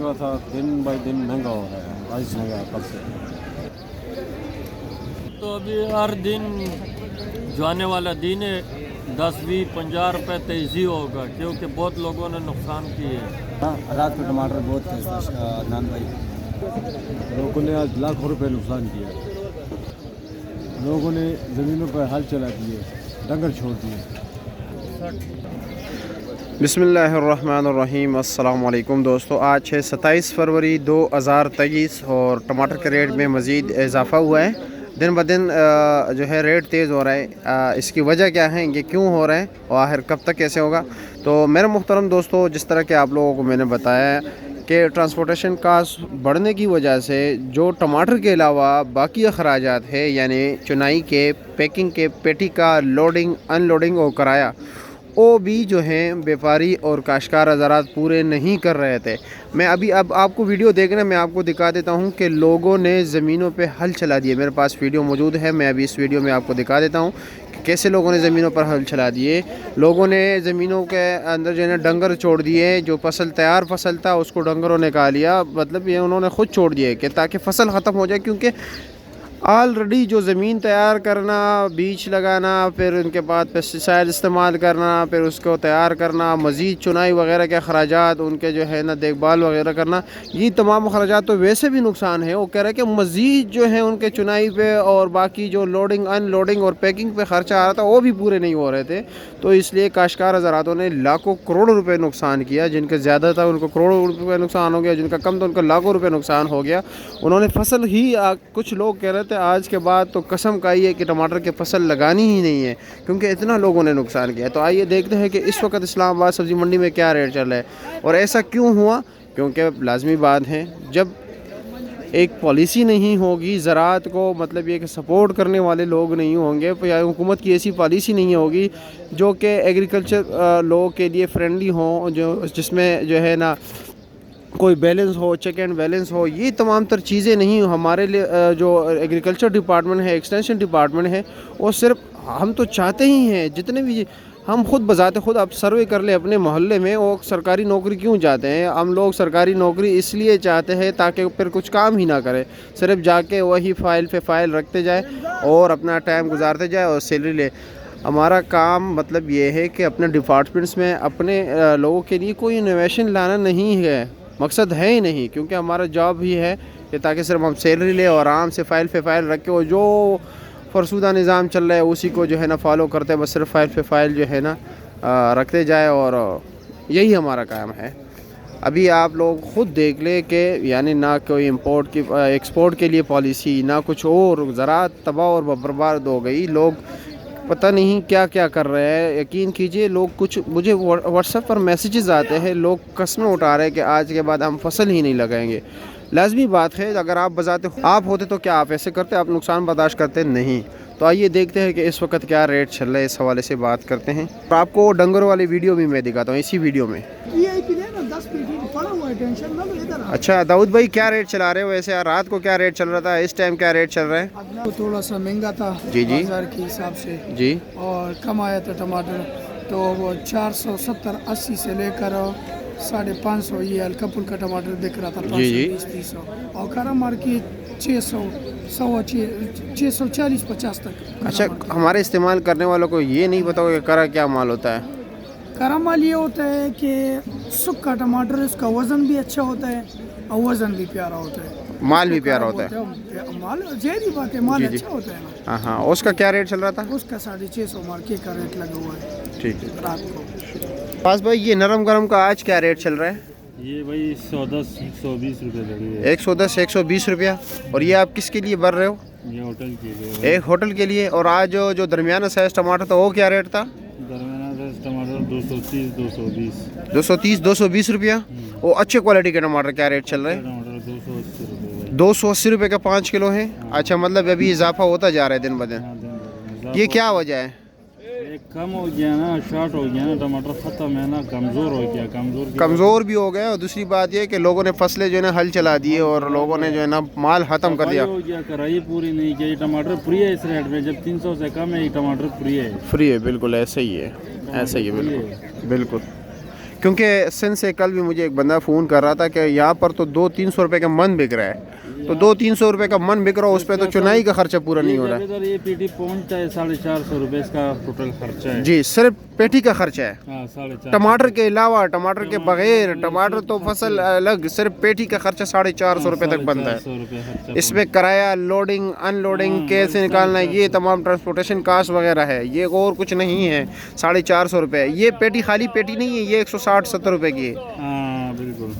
रहा था, दिन बाई दिन महंगा हो रहा है, बारिश हो गया कब से। तो अभी हर दिन जो आने वाला दिन है 10-20-50 रुपये तेज़ी होगा, क्योंकि बहुत लोगों ने नुकसान किए हैं। हाँ, रात को टमाटर बहुत थे अदनान भाई, लोगों ने आज लाखों रुपए नुकसान किया। लोगों ने ज़मीनों पर हल चला दिए, डंगर छोड़ दिए। बिस्मिल्लाहिर्रहमानिर्रहीम। अस्सलाम वालेकुम दोस्तों, आज है 27 फरवरी 2023 और टमाटर के रेट में मज़ीद इजाफ़ा हुआ है। दिन ब दिन जो है रेट तेज़ हो रहा है। इसकी वजह क्या है, ये क्यों हो रहा है और आखिर कब तक कैसे होगा? तो मेरे मुहतरम दोस्तों, जिस तरह के आप लोगों को मैंने बताया कि ट्रांसपोर्टेशन कास्ट बढ़ने की वजह से जो टमाटर के अलावा बाकी अखराजात है, यानी चुनाई के, पैकिंग के, पेटी का लोडिंग अनलोडिंग और किराया, वो भी जो हैं व्यापारी और काश्तकार हज़रात पूरे नहीं कर रहे थे। मैं अब आपको वीडियो देखना, मैं आपको दिखा देता हूं कि लोगों ने ज़मीनों पे हल चला दिए। मेरे पास वीडियो मौजूद है, मैं अभी इस वीडियो में आपको दिखा देता हूं कि कैसे लोगों ने ज़मीनों पर हल चला दिए। लोगों ने ज़मीनों के अंदर जो है ना डंगर छोड़ दिए। जो तैयार फसल था उसको डंगरों ने खा लिया, मतलब ये उन्होंने ख़ुद छोड़ दिए कि ताकि फसल ख़त्म हो जाए, क्योंकि ऑलरेडी जो ज़मीन तैयार करना, बीज लगाना, फिर उनके बाद पेस्टिसाइड इस्तेमाल करना, फिर उसको तैयार करना, मज़ीद चुनाई वगैरह के अखराजात, उनके जो है ना देखभाल वगैरह करना, ये तमाम अखराजात तो वैसे भी नुकसान है। वो कह रहे हैं कि मज़ीद जो है उनके चुनाई पे और बाकी जो लोडिंग अनलोडिंग और पैकिंग पे ख़र्चा आ रहा था वो भी पूरे नहीं हो रहे थे। तो इसलिए काश्तकार हज़रातों ने लाखों करोड़ों रुपये नुकसान किया। जिनके ज़्यादा था उनको करोड़ों रुपये नुकसान हो गया, जिनका कम था उनको लाखों रुपये नुकसान हो गया। उन्होंने फसल ही कुछ लोग कह रहे थे आज के बाद तो कसम खाई है कि टमाटर की फसल लगानी ही नहीं है, क्योंकि इतना लोगों ने नुकसान किया। तो आइए देखते हैं कि इस वक्त इस्लामाबाद सब्ज़ी मंडी में क्या रेट चल रहा है और ऐसा क्यों हुआ। क्योंकि लाजमी बात है, जब एक पॉलिसी नहीं होगी ज़राअत को, मतलब ये कि सपोर्ट करने वाले लोग नहीं होंगे, या हुकूमत की ऐसी पॉलिसी नहीं होगी जो कि एग्रीकल्चर लोगों के लिए फ्रेंडली हो, जिसमें जो है ना कोई बैलेंस हो, चेक एंड बैलेंस हो, ये तमाम तर चीज़ें नहीं हमारे लिए। जो एग्रीकल्चर डिपार्टमेंट है, एक्सटेंशन डिपार्टमेंट है, वो सिर्फ हम तो चाहते ही हैं, जितने भी हम खुद बजाते खुद आप सर्वे कर ले अपने मोहल्ले में, वो सरकारी नौकरी क्यों चाहते हैं? हम लोग सरकारी नौकरी इसलिए चाहते हैं ताकि फिर कुछ काम ही ना करें, सिर्फ जाके वही फ़ाइल पे फ़ाइल रखते जाए और अपना टाइम गुजारते जाए और सैलरी ले। हमारा काम मतलब ये है कि अपने डिपार्टमेंट्स में अपने लोगों के लिए कोई इनोवेशन लाना नहीं है, मकसद है ही नहीं, क्योंकि हमारा जॉब ही है कि ताकि सिर्फ हम सैलरी ले और आराम से फ़ाइल पे फ़ाइल रख के, और जो फरसूदा निज़ाम चल रहा है उसी को जो है ना फॉलो करते हैं, बस सिर्फ फ़ाइल पे फ़ाइल जो है ना रखते जाए, और यही हमारा काम है। अभी आप लोग ख़ुद देख ले कि यानी ना कोई इंपोर्ट की एक्सपोर्ट के लिए पॉलिसी, ना कुछ और, ज़राअत तबाह और बर्बाद हो गई। लोग पता नहीं क्या क्या कर रहे हैं। यकीन कीजिए, लोग कुछ मुझे व्हाट्सएप पर मैसेजेस आते हैं, लोग कस्में उठा रहे हैं कि आज के बाद हम फसल ही नहीं लगाएंगे। लाजमी बात है, अगर आप बजाते आप होते तो क्या आप ऐसे करते? आप नुकसान बर्दाश्त करते नहीं। तो आइए देखते हैं कि इस वक्त क्या रेट चल रहा है, इस हवाले से बात करते हैं। और आपको डंगर वाली वीडियो भी मैं दिखाता हूँ इसी वीडियो में। अच्छा दाऊद भाई, क्या रेट चला रहे हो वैसे? रात को क्या रेट चल रहा था, इस टाइम क्या रेट चल रहा है? तो थोड़ा सा महंगा था जी जी बाजार के हिसाब से जी, और कम आया था टमाटर, तो वो 470-80 से लेकर 550 ये हल्का फुल्का टमाटर दिख रहा था, 520-30 और खरा मार्केट 640-50 तक। अच्छा, हमारे इस्तेमाल करने वालों को ये नहीं पता कि करा क्या माल होता है? करा माल ये होता है कि सूखा टमाटर, इसका वज़न भी अच्छा होता है और वज़न भी प्यारा होता है, माल भी प्यारा होता है। माल ज़ाहिर बात है, माल अच्छा होता है ना। हाँ हाँ, उसका क्या रेट चल रहा था? उसका 650 मार्केट का रेट लगा हुआ है। ठीक है रात को पास भाई, ये नरम गरम का आज क्या रेट चल रहा है? ये भाई 110-120 रुपये लगी है। 110-120 रुपया। और ये आप किसके लिए भर रहे हो? ये होटल के लिए। एक होटल के लिए। और आज जो दरमियाना साइज टमाटर था वो क्या रेट था? दरमियाना साइज टमाटर 230-220। 230-220 रुपया। वो अच्छे क्वालिटी के टमाटर क्या रेट चल रहे हैं? टमाटर 280 रुपये। 280 रुपये का 5 किलो है। अच्छा, मतलब अभी इजाफा होता जा रहा है दिन ब दिन। ये क्या वजह है? कम हो गया ना, शॉर्ट हो गया ना, टमाटर ख़त्म है ना, कमज़ोर हो गया, कमज़ोर भी हो गया। और दूसरी बात ये कि लोगों ने फसलें जो है ना हल चला दिए और लोगों ने जो है ना माल ख़त्म कर दिया। हो गया, कराई पूरी नहीं की। टमाटर फ्री है इस रेट में, जब 300 से कम है ये टमाटर फ्री है। फ्री है, बिल्कुल ऐसे ही है, ऐसे ही है, बिल्कुल बिल्कुल। क्योंकि सिंध से कल भी मुझे एक बंदा फ़ोन कर रहा था कि यहाँ पर तो 200-300 रुपये का मन बिक रहा है, तो 200-300 रुपये का मन बिक रहा है, उस पर तो चुनाई का खर्चा पूरा नहीं हो रहा है। इधर ये पेटी पहुंचता है 450 रुपये इसका टोटल खर्चा है। जी, सिर्फ पेटी का खर्चा है, हाँ 450। टमाटर के अलावा, टमाटर के बगैर, टमाटर तो फसल अलग, सिर्फ पेटी का खर्चा 450 रुपये तक बनता है। 450 रुपये खर्चा। इसमें किराया, लोडिंग, अनलोडिंग, कैसे निकालना, ये तमाम ट्रांसपोर्टेशन कास्ट वगैरह है, ये और कुछ नहीं है। 450 रुपये। ये पेटी खाली पेटी नहीं है, ये 160-170 रुपये की है। हाँ बिल्कुल।